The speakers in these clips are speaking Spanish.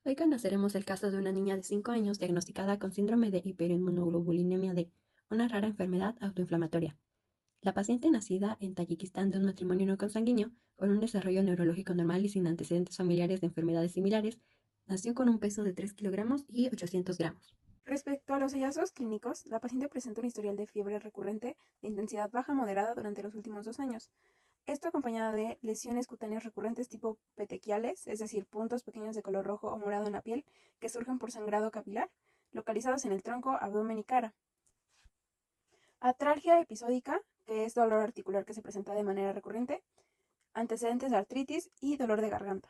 Hoy conoceremos el caso de una niña de 5 años diagnosticada con síndrome de hiperinmunoglobulinemia D, una rara enfermedad autoinflamatoria. La paciente, nacida en Tayikistán de un matrimonio no consanguíneo, con un desarrollo neurológico normal y sin antecedentes familiares de enfermedades similares, nació con un peso de 3 kilogramos y 800 gramos. Respecto a los hallazgos clínicos, la paciente presenta un historial de fiebre recurrente de intensidad baja moderada durante los últimos 2 años. Esto acompañado de lesiones cutáneas recurrentes tipo petequiales, es decir, puntos pequeños de color rojo o morado en la piel que surgen por sangrado capilar, localizados en el tronco, abdomen y cara. Atralgia episódica, que es dolor articular que se presenta de manera recurrente, antecedentes de artritis y dolor de garganta.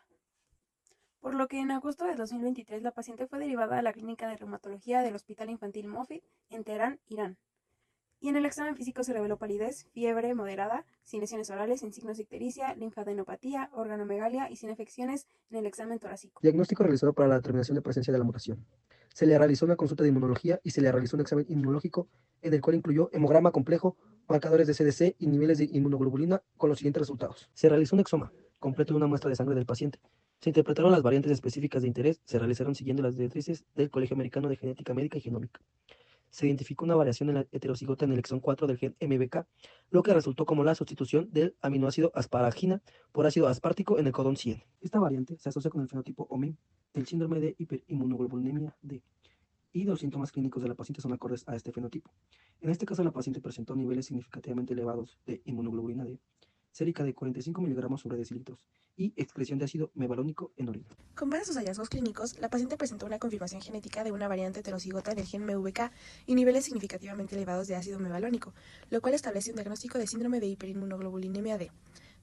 Por lo que en agosto de 2023 la paciente fue derivada a la clínica de reumatología del Hospital Infantil Moffitt en Teherán, Irán. Y en el examen físico se reveló palidez, fiebre moderada, sin lesiones orales, sin signos de ictericia, linfadenopatía, organomegalia y sin afecciones en el examen torácico. Diagnóstico realizado para la determinación de presencia de la mutación. Se le realizó una consulta de inmunología y se le realizó un examen inmunológico en el cual incluyó hemograma complejo, marcadores de CDC y niveles de inmunoglobulina con los siguientes resultados. Se realizó un exoma completo de una muestra de sangre del paciente. Se interpretaron las variantes específicas de interés, se realizaron siguiendo las directrices del Colegio Americano de Genética Médica y Genómica. Se identificó una variación en la heterocigota en el exón 4 del gen MBK, lo que resultó como la sustitución del aminoácido asparagina por ácido aspartico en el codón 100. Esta variante se asocia con el fenotipo OMIM del síndrome de hiperinmunoglobulinemia D, y los síntomas clínicos de la paciente son acordes a este fenotipo. En este caso, la paciente presentó niveles significativamente elevados de inmunoglobulina D, sérica de 45 miligramos sobre decilitros, y excreción de ácido mevalónico en orina. Con base a sus hallazgos clínicos, la paciente presentó una confirmación genética de una variante heterocigota en el gen MVK y niveles significativamente elevados de ácido mevalónico, lo cual establece un diagnóstico de síndrome de hiperinmunoglobulinemia D.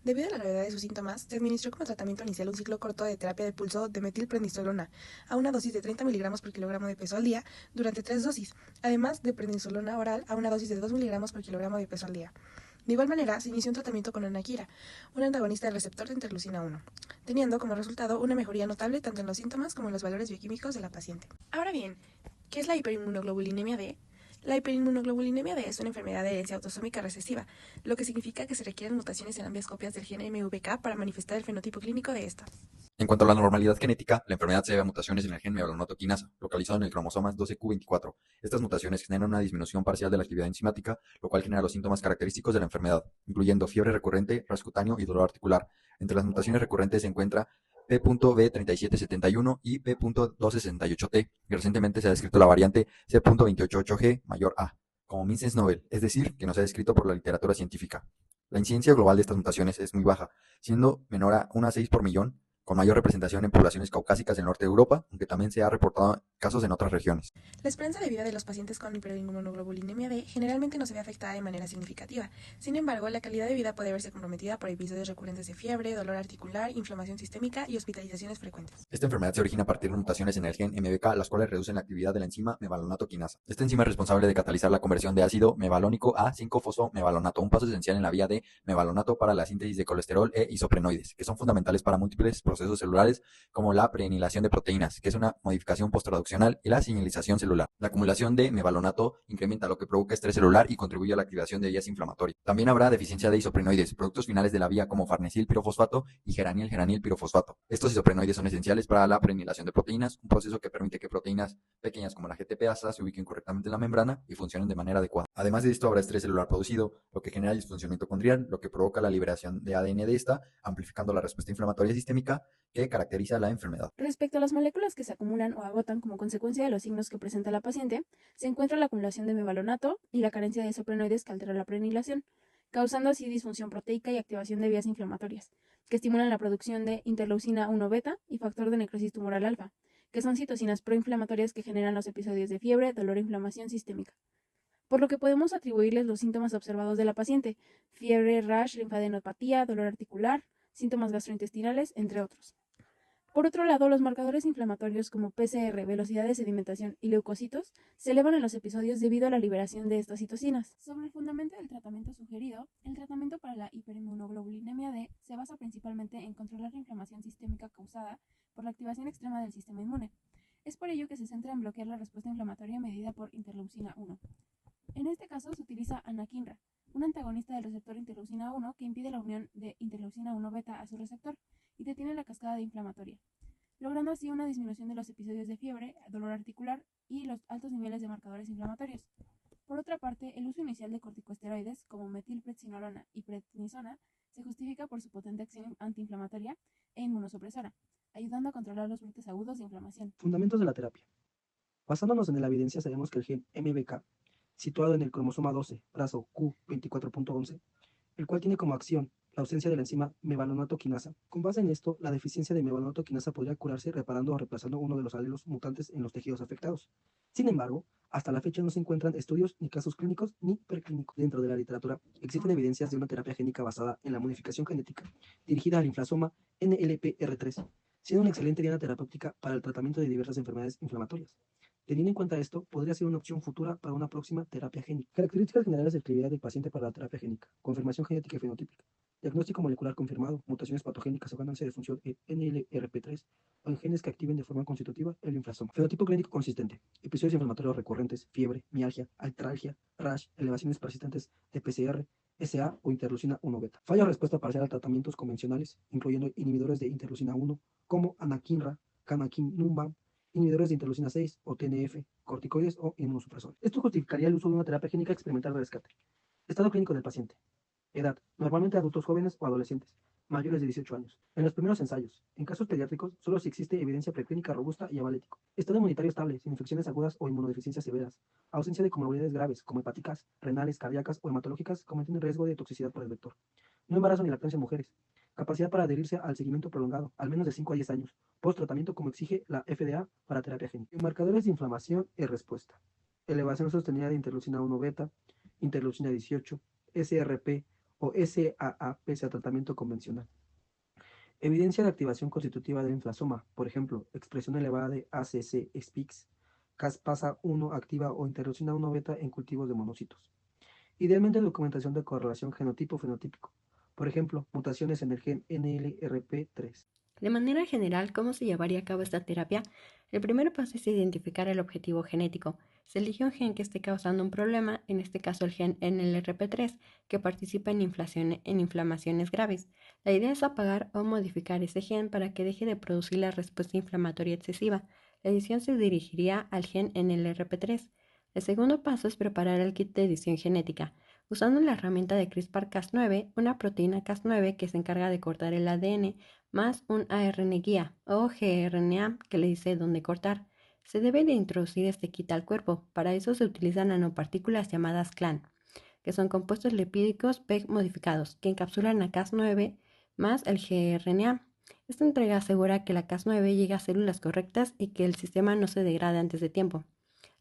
Debido a la gravedad de sus síntomas, se administró como tratamiento inicial un ciclo corto de terapia de pulso de metilprednisolona a una dosis de 30 miligramos por kilogramo de peso al día durante 3 dosis, además de prednisolona oral a una dosis de 2 miligramos por kilogramo de peso al día. De igual manera, se inició un tratamiento con anaquira, un antagonista del receptor de interleucina 1, teniendo como resultado una mejoría notable tanto en los síntomas como en los valores bioquímicos de la paciente. Ahora bien, ¿qué es la hiperinmunoglobulinemia D? La hiperinmunoglobulinemia D es una enfermedad de herencia autosómica recesiva, lo que significa que se requieren mutaciones en ambas copias del gen MVK para manifestar el fenotipo clínico de esta. En cuanto a la normalidad genética, la enfermedad se debe a mutaciones en el gen mevalonate quinasa, localizado en el cromosoma 12q24. Estas mutaciones generan una disminución parcial de la actividad enzimática, lo cual genera los síntomas característicos de la enfermedad, incluyendo fiebre recurrente, ras cutáneo y dolor articular. Entre las mutaciones recurrentes se encuentra P.B3771 y P.268T, y recientemente se ha descrito la variante C.288G mayor A, como Mises Nobel, es decir, que no se ha descrito por la literatura científica. La incidencia global de estas mutaciones es muy baja, siendo menor a 1 a 6 por millón, con mayor representación en poblaciones caucásicas del norte de Europa, aunque también se ha reportado casos en otras regiones. La esperanza de vida de los pacientes con hiperinmunoglobulinemia B generalmente no se ve afectada de manera significativa. Sin embargo, la calidad de vida puede verse comprometida por episodios recurrentes de fiebre, dolor articular, inflamación sistémica y hospitalizaciones frecuentes. Esta enfermedad se origina a partir de mutaciones en el gen MBK, las cuales reducen la actividad de la enzima mevalonato quinasa. Esta enzima es responsable de catalizar la conversión de ácido mevalónico a 5-fosfomevalonato, un paso esencial en la vía de mevalonato para la síntesis de colesterol e isoprenoides, que son fundamentales para múltiples procesos celulares como la preanilación de proteínas, que es una modificación posttraduccional, y la señalización celular. La acumulación de mevalonato incrementa, lo que provoca estrés celular y contribuye a la activación de vías inflamatorias. También habrá deficiencia de isoprenoides, productos finales de la vía como farnesil pirofosfato y geranil pirofosfato. Estos isoprenoides son esenciales para la preanilación de proteínas, un proceso que permite que proteínas pequeñas como la GTPasa se ubiquen correctamente en la membrana y funcionen de manera adecuada. Además de esto, habrá estrés celular producido, lo que genera disfunción mitocondrial, lo que provoca la liberación de ADN de esta, amplificando la respuesta inflamatoria sistémica que caracteriza la enfermedad. Respecto a las moléculas que se acumulan o agotan como consecuencia de los signos que presenta la paciente, se encuentra la acumulación de mevalonato y la carencia de isoprenoides que altera la preanilación, causando así disfunción proteica y activación de vías inflamatorias, que estimulan la producción de interleucina 1 beta y factor de necrosis tumoral alfa, que son citocinas proinflamatorias que generan los episodios de fiebre, dolor e inflamación sistémica. Por lo que podemos atribuirles los síntomas observados de la paciente: fiebre, rash, linfadenopatía, dolor articular, síntomas gastrointestinales, entre otros. Por otro lado, los marcadores inflamatorios como PCR, velocidad de sedimentación y leucocitos se elevan en los episodios debido a la liberación de estas citocinas. Sobre el fundamento del tratamiento sugerido, el tratamiento para la hiperinmunoglobulinemia D se basa principalmente en controlar la inflamación sistémica causada por la activación extrema del sistema inmune. Es por ello que se centra en bloquear la respuesta inflamatoria medida por interleucina 1. En este caso se utiliza anakinra, un antagonista del receptor interleucina 1 que impide la unión de interleucina 1 beta a su receptor y detiene la cascada de inflamatoria. logrando así una disminución de los episodios de fiebre, dolor articular y los altos niveles de marcadores inflamatorios. Por otra parte, el uso inicial de corticosteroides como metilprednisolona y prednisona se justifica por su potente acción antiinflamatoria e inmunosupresora, ayudando a controlar los brotes agudos de inflamación. Fundamentos de la terapia. Basándonos en la evidencia, sabemos que el gen MBK, situado en el cromosoma 12, brazo Q24.11, el cual tiene como acción la ausencia de la enzima mevalonato quinasa. Con base en esto, la deficiencia de mevalonato quinasa podría curarse reparando o reemplazando uno de los alelos mutantes en los tejidos afectados. Sin embargo, hasta la fecha no se encuentran estudios ni casos clínicos ni preclínicos. Dentro de la literatura existen evidencias de una terapia génica basada en la modificación genética dirigida al linflasoma NLPR3, siendo una excelente diana terapéutica para el tratamiento de diversas enfermedades inflamatorias. Teniendo en cuenta esto, podría ser una opción futura para una próxima terapia génica. Características generales de actividad del paciente para la terapia génica. Confirmación genética y fenotípica. Diagnóstico molecular confirmado. Mutaciones patogénicas o ganancia de función en NLRP3 o en genes que activen de forma constitutiva el linflasoma. Fenotipo clínico consistente. Episodios inflamatorios recurrentes, fiebre, mialgia, artralgia, rash, elevaciones persistentes de PCR, SA o interleucina 1 beta. Falla o respuesta parcial a tratamientos convencionales, incluyendo inhibidores de interleucina 1 como anakinra, canakinumab, inhibidores de interleucina 6 o TNF, corticoides o inmunosupresores. Esto justificaría el uso de una terapia génica experimental de rescate. Estado clínico del paciente. Edad, normalmente adultos jóvenes o adolescentes, mayores de 18 años. En los primeros ensayos, en casos pediátricos, solo si existe evidencia preclínica robusta y avalético. Estado inmunitario estable, sin infecciones agudas o inmunodeficiencias severas. Ausencia de comorbilidades graves, como hepáticas, renales, cardíacas o hematológicas, cometiendo riesgo de toxicidad por el vector. No embarazo ni lactancia en mujeres. Capacidad para adherirse al seguimiento prolongado, al menos de 5 a 10 años, post-tratamiento como exige la FDA para terapia génica. Marcadores de inflamación y respuesta. Elevación sostenida de interleucina 1 beta, interleucina 18, SRP o SAA pese a tratamiento convencional. Evidencia de activación constitutiva del inflasoma, por ejemplo, expresión elevada de ACC-SPIX, caspasa-1 activa o interleucina 1 beta en cultivos de monocitos. Idealmente documentación de correlación genotipo-fenotípico, por ejemplo, mutaciones en el gen NLRP3. De manera general, ¿cómo se llevaría a cabo esta terapia? El primer paso es identificar el objetivo genético. Se elige un gen que esté causando un problema, en este caso el gen NLRP3, que participa en inflamaciones graves. La idea es apagar o modificar ese gen para que deje de producir la respuesta inflamatoria excesiva. La edición se dirigiría al gen NLRP3. El segundo paso es preparar el kit de edición genética. Usando la herramienta de CRISPR-Cas9, una proteína Cas9 que se encarga de cortar el ADN, más un ARN guía o gRNA que le dice dónde cortar. Se debe de introducir este kit al cuerpo. Para eso se utilizan nanopartículas llamadas CLAN, que son compuestos lipídicos PEG modificados, que encapsulan a Cas9 más el gRNA. Esta entrega asegura que la Cas9 llegue a células correctas y que el sistema no se degrade antes de tiempo.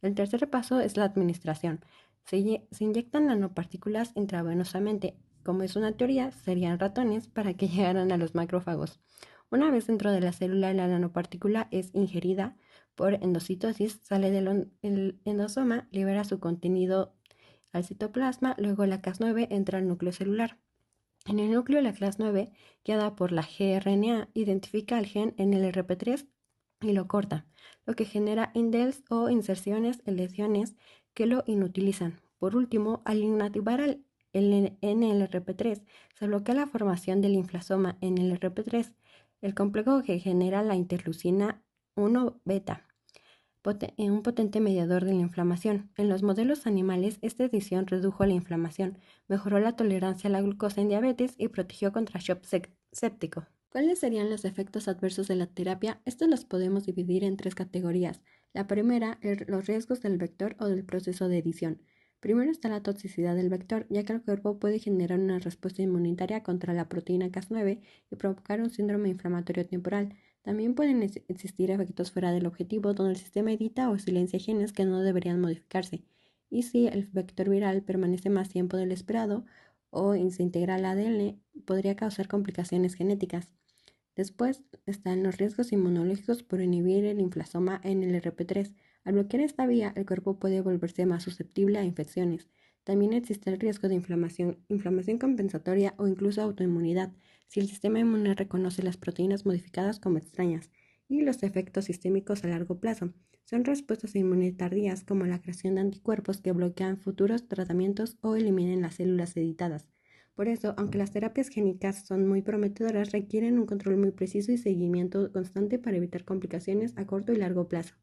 El tercer paso es la administración. Se inyectan nanopartículas intravenosamente. Como es una teoría, serían ratones para que llegaran a los macrófagos. Una vez dentro de la célula, la nanopartícula es ingerida por endocitosis, sale del endosoma, libera su contenido al citoplasma, luego la Cas9 entra al núcleo celular. En el núcleo, la Cas9, guiada por la gRNA, identifica al gen NLRP3 y lo corta, lo que genera indels o inserciones en lesiones que lo inutilizan. Por último, al inactivar el NLRP3, se bloquea la formación del inflasoma NLRP3, el complejo que genera la interleucina 1 beta, un potente mediador de la inflamación. En los modelos animales, esta edición redujo la inflamación, mejoró la tolerancia a la glucosa en diabetes y protegió contra shock séptico. ¿Cuáles serían los efectos adversos de la terapia? Estos los podemos dividir en 3 categorías. La primera, los riesgos del vector o del proceso de edición. Primero está la toxicidad del vector, ya que el cuerpo puede generar una respuesta inmunitaria contra la proteína Cas9 y provocar un síndrome inflamatorio temporal. También pueden existir efectos fuera del objetivo, donde el sistema edita o silencia genes que no deberían modificarse. Y si el vector viral permanece más tiempo del esperado o se integra al ADN, podría causar complicaciones genéticas. Después están los riesgos inmunológicos por inhibir el inflasoma NLRP3. Al bloquear esta vía, el cuerpo puede volverse más susceptible a infecciones. También existe el riesgo de inflamación compensatoria o incluso autoinmunidad, si el sistema inmune reconoce las proteínas modificadas como extrañas. Y los efectos sistémicos a largo plazo son respuestas inmunes tardías, como la creación de anticuerpos que bloquean futuros tratamientos o eliminan las células editadas. Por eso, aunque las terapias génicas son muy prometedoras, requieren un control muy preciso y seguimiento constante para evitar complicaciones a corto y largo plazo.